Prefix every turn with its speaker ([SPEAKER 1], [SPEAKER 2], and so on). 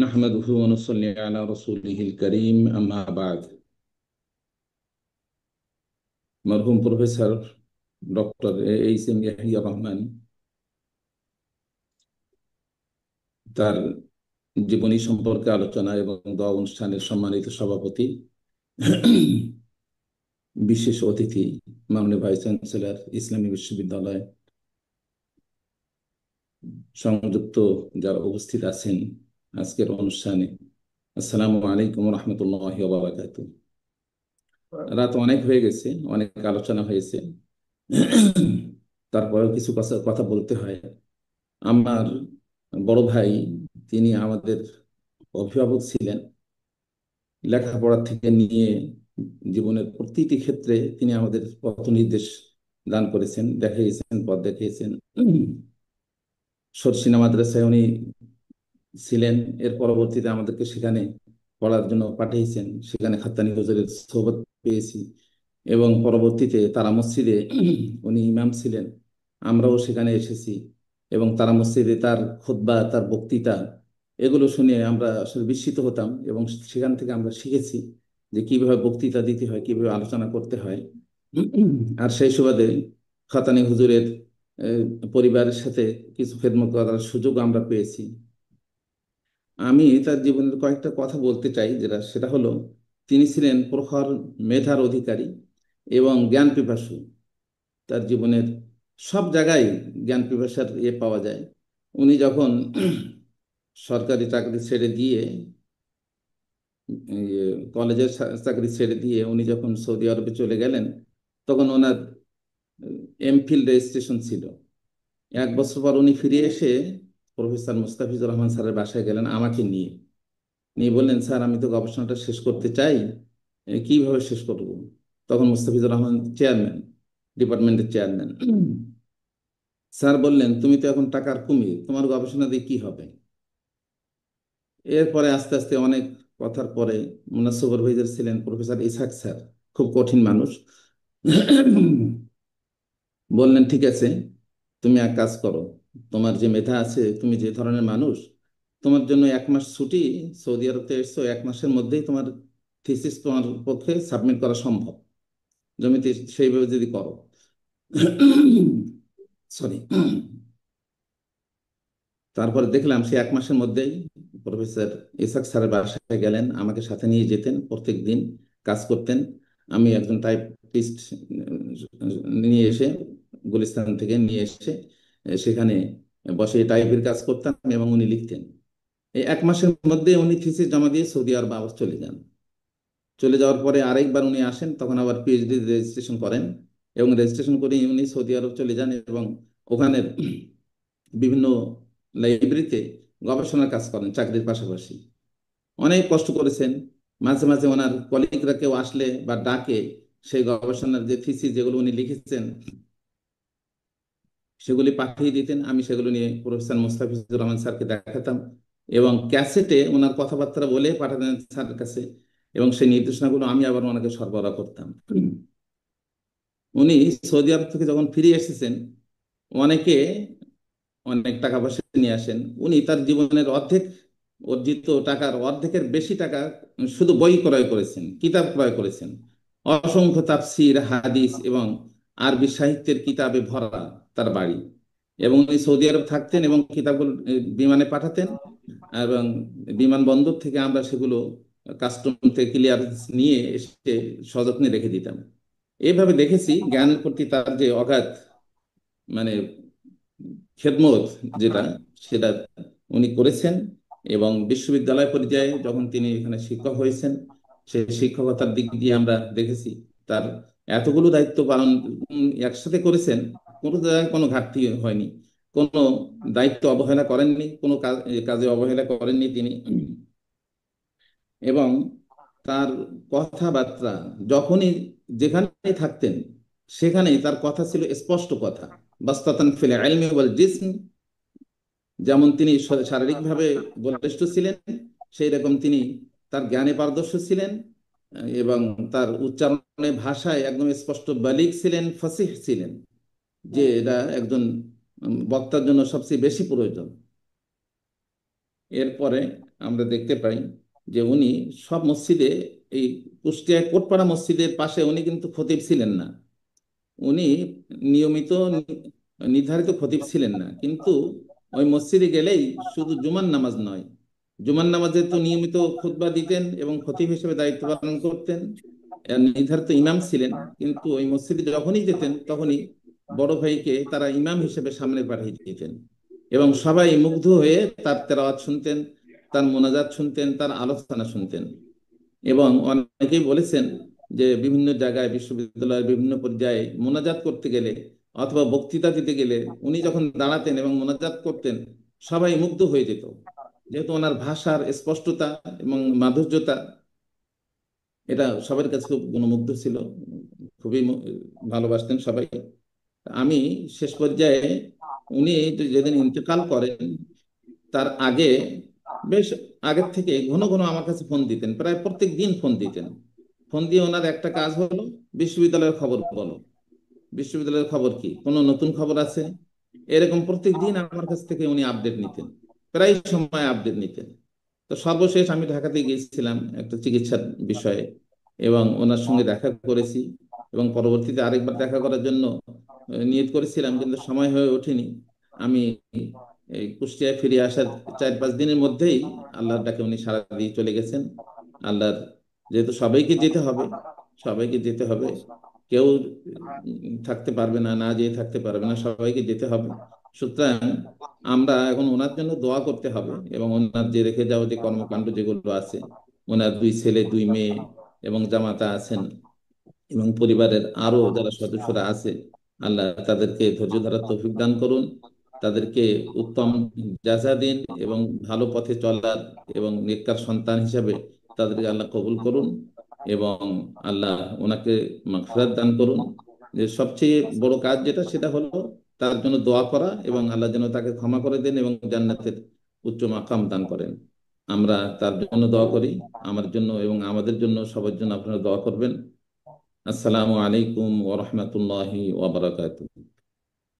[SPEAKER 1] نحمده ونصلي على رسوله الكريم أما بعد। মরহুম professor doctor H M Yahya Rahman তার জীবনী সম্পর্কে আলোচনা এবং দোয়া অনুষ্ঠানের সম্মানিত সভাপতি, বিশেষ অতিথি মাননীয় ভাইস চ্যান্সেলর ইসলামী বিশ্ববিদ্যালয়, সংযুক্ত যারা উপস্থিত আছেন আজকের অনুষ্ঠানে, আসসালামু আলাইকুম রহমতুল্লাহি ওয়া বারাকাতুহু। রাত অনেক হয়ে গেছে, অনেক আলোচনা হয়েছে, তারপরেও কিছু কথা কথা বলতে হয়। আমার বড় ভাই, তিনি আমাদের অভিভাবক ছিলেন। লেখাপড়া থেকে নিয়ে জীবনের প্রতিটি ক্ষেত্রে তিনি আমাদের পথ নির্দেশ দান করেছেন, দেখিয়েছেন, পথ দেখিয়েছেন। শর্ষিনা মাদ্রাসায় উনি ছিলেন, এর পরবর্তীতে আমাদেরকে সেখানে পড়ার জন্য পাঠিয়েছেন, সেখানে খাত্তানি হুজুরের সোহবত পেয়েছি এবং পরবর্তীতে তারা মসজিদে উনি ইমাম ছিলেন, আমরাও সেখানে এসেছি এবং তারা মসজিদে তার খুতবা, তার বক্তৃতা, এগুলো শুনে আমরা আসলে বিস্মিত হতাম এবং সেখান থেকে আমরা শিখেছি যে কিভাবে বক্তৃতা দিতে হয়, কিভাবে আলোচনা করতে হয়। আর সেই সুবাদে খাতানি হুজুরের আহ, পরিবারের সাথে কিছু খেদমত করার সুযোগ আমরা পেয়েছি। আমি তার জীবনের কয়েকটা কথা বলতে চাই, সেটা হলো তিনি ছিলেন প্রখর মেধার অধিকারী এবং জ্ঞান পিপাসু। তার জীবনের সব জায়গায় জ্ঞান পিপাসার পাওয়া যায়। উনি যখন সরকারি চাকরি ছেড়ে দিয়ে, ইয়ে, কলেজের চাকরি ছেড়ে দিয়ে উনি যখন সৌদি আরবে চলে গেলেন, তখন ওনার এমফিল রেজিস্ট্রেশন ছিল। 1 বছর পর উনি ফিরে এসে প্রফেসর মুস্তাফিজুর রহমান স্যারের বাসায় গেলেন আমাকে নিয়ে। নিয়ে বললেন, স্যার আমি তো গবেষণাটা শেষ করতে চাই, কিভাবে শেষ করব? তখন মুস্তাফিজুর রহমান চেয়ারম্যান, ডিপার্টমেন্টের চেয়ারম্যান, স্যার বললেন, তুমি তো এখন টাকার কুমির, তোমার গবেষণা দিয়ে কি হবে? এরপরে আস্তে আস্তে অনেক কথার পরে ওনার সুপারভাইজার ছিলেন প্রফেসর ইসহাক স্যার, খুব কঠিন মানুষ। বললেন, ঠিক আছে, তুমি এক কাজ করো, তোমার যে মেধা আছে, তুমি যে ধরনের মানুষ, তোমার জন্য 1 মাস ছুটি, সৌদি আরবতে এসছো, 1 মাসের মধ্যেই তোমার থিসিস তোমার পক্ষে সাবমিট করা সম্ভব, জমিতে সেইভাবে যদি করো। সরি। তারপরে দেখলাম সে 1 মাসের মধ্যেই প্রফেসর ইসাক স্যারের বাসায় গেলেন, আমাকে সাথে নিয়ে যেতেন, প্রত্যেক দিন কাজ করতেন। আমি একজন টাইপিস্ট নিয়ে এসে, গুলিস্তান থেকে নিয়ে এসে সেখানে বসে টাইপের কাজ করতাম এবং উনি লিখতেন। এই 1 মাসের মধ্যে উনি থিসিস জমা দিয়ে সৌদি আরব আবার চলে যান। চলে যাওয়ার পরে আরেকবার উনি আসেন, তখন আবার পিএইচডি রেজিস্ট্রেশন করেন এবং রেজিস্ট্রেশন করে উনি সৌদি আরব চলে যান এবং ওখানের বিভিন্ন লাইব্রেরিতে গবেষণার কাজ করেন চাকরির পাশাপাশি। অনেক কষ্ট করেছেন। মাঝে মাঝে ওনার কলিগরা কেউ আসলে বা ডাকে, সেই গবেষণার যে থিসিস যেগুলো উনি লিখেছেন সেগুলি পাঠিয়ে দিতেন, আমি সেগুলো নিয়ে প্রফেসর মোস্তাফিজুর রহমান স্যারকে দেখাতাম এবং ক্যাসেটে ওনার কথাবার্তা বলে পাঠাতেন স্যারের কাছে এবং সেই নির্দেশনাগুলো আমি আবার ওনাকে সরবরাহ করতাম। উনি সৌদি আরব থেকে যখন ফিরে এসেছেন, অনেকে অনেক টাকা পয়সা নিয়ে আসেন। উনি তার জীবনের অর্ধেক অর্জিত টাকার অর্ধেকের বেশি টাকা শুধু বই ক্রয় করেছেন, কিতাব ক্রয় করেছেন। অসংখ্য তাফসির, হাদিস এবং আরবি সাহিত্যের কিতাবে ভরা তার বাড়ি। এবং উনি সৌদি আরব থাকতেন এবং কিতাবগুলো বিমানে পাঠাতেন এবং বিমানবন্দর থেকে আমরা সেগুলো কাস্টম থেকে ক্লিয়ারেন্স নিয়ে এসে সযত্নে রেখে দিতাম। এইভাবে দেখেছি জ্ঞানের প্রতি তার যে অগাধ, মানে খেদমত যেটা, সেটা উনি করেছেন। এবং বিশ্ববিদ্যালয় পর্যায়ে যখন তিনি এখানে শিক্ষক হয়েছেন, সেই শিক্ষকতার দিক দিয়ে আমরা দেখেছি তার এতগুলো দায়িত্ব পালন একসাথে করেছেন, কোনো জায়গায় কোনো ঘাটতি হয়নি, কোনো দায়িত্ব অবহেলা করেননি, কোনো কাজে অবহেলা করেননি তিনি। এবং তার কথাবার্তা, যখনই যেখানে থাকতেন সেখানেই তার কথা ছিল স্পষ্ট কথা। বাস্তাতান ফিল ইলমি ওয়াল জিসম, যেমন তিনি শারীরিকভাবে বলিষ্ঠ ছিলেন, সেই রকম তিনি তার জ্ঞানে পারদর্শী ছিলেন এবং তার উচ্চারণে ভাষায় একদম স্পষ্ট বালিগ ছিলেন, ফসিহ ছিলেন, যে এটা একজন বক্তার জন্য সবচেয়ে বেশি প্রয়োজন। এরপরে আমরা দেখতে পাই যে উনি সব মসজিদে, এই কুষ্টিয়ায় কোটপাড়া মসজিদের পাশে উনি কিন্তু খতিব ছিলেন না। উনি নিয়মিত নির্ধারিত খতিব ছিলেন না, কিন্তু ওই মসজিদে গেলেই শুধু জুমার নামাজ নয়, জুমার নামাজে তো নিয়মিত খুতবা দিতেন এবং খতিব হিসেবে দায়িত্ব পালন করতেন। নির্ধারিত ইমাম ছিলেন, কিন্তু ওই মসজিদে যখনই যেতেন তখনই বড় ভাইকে তারা ইমাম হিসেবে সামনে পাঠিয়ে দিতেন, এবং সবাই মুগ্ধ হয়ে তার তেলাওয়াত শুনতেন, তার মোনাজাত শুনতেন, তার আলোচনা শুনতেন। এবং অনেকেই বলেছেন যে বিভিন্ন জায়গায় বিশ্ববিদ্যালয়ের বিভিন্ন পর্যায়ে মোনাজাত করতে গেলে অথবা বক্তৃতা দিতে গেলে উনি যখন দাঁড়াতেন এবং মোনাজাত করতেন, সবাই মুগ্ধ হয়ে যেত, যেহেতু ওনার ভাষার স্পষ্টতা এবং মাধুর্যতা, এটা সবার কাছে খুব গুণমুগ্ধ ছিল, খুবই ভালোবাসতেন সবাই। আমি শেষ পর্যায়ে উনি যেদিন ইন্তেকাল করেন তার আগে, বেশ আগের থেকে ঘন ঘন আমার কাছে ফোন দিতেন, প্রায় প্রত্যেক দিন ফোন দিতেন। ফোন দিয়ে ওনার একটা কাজ হলো, বিশ্ববিদ্যালয়ের খবর বলো, বিশ্ববিদ্যালয়ের খবর কি, কোনো নতুন খবর আছে, এরকম প্রত্যেক দিন আমার কাছ থেকে উনি আপডেট নিতেন, প্রায় সময় আপডেট নিতেন। তো সর্বশেষ আমি ঢাকাতে গিয়েছিলাম একটা চিকিৎসার বিষয়ে, এবং ওনার সঙ্গে দেখা করেছি, এবং পরবর্তীতে আরেকবার দেখা করার জন্য নিয়ত করেছিলাম, কিন্তু সময় হয়ে ওঠেনি। আমি এই কুষ্টিয়ায় ফিরে আসার 4-5 দিনের মধ্যেই আল্লাহর ডাকে উনি সাড়া দিয়ে চলে গেছেন। আল্লাহর, যেহেতু সবাইকে যেতে হবে, সবাইকে যেতে হবে, কেউ থাকতে পারবে না, না যেয়ে থাকতে পারবে না, সবাইকে যেতে হবে। সুতরাং আমরা এখন ওনার জন্য দোয়া করতে হবে, এবং ওনার যে রেখে যাওয়া যে কর্মকাণ্ড যেগুলো আছে, ওনার 2 ছেলে 2 মেয়ে এবং জামাতা আছেন, এবং পরিবারের আরো যারা সদস্যরা আছে, আল্লাহ তাদেরকে ধৈর্য ধরার তৌফিক দান করুন, তাদেরকে উত্তম যাজা দিন, এবং ভালো পথে চলার এবং নেককার সন্তান হিসাবে তাদেরকে আল্লাহ কবুল করুন, এবং আল্লাহ ওনাকে মাগফিরাত দান করুন। যে সবচেয়ে বড় কাজ যেটা, সেটা হলো তার জন্য দোয়া করা, এবং আল্লাহ যেন তাকে ক্ষমা করে দেন এবং জান্নাতের উচ্চ মাকাম দান করেন। আমরা তার জন্য দোয়া করি, আমার জন্য এবং আমাদের জন্য, সবার জন্য আপনারা দোয়া করবেন। আসসালামু আলাইকুম ওয়া রাহমাতুল্লাহি ওয়া বারাকাতুহু।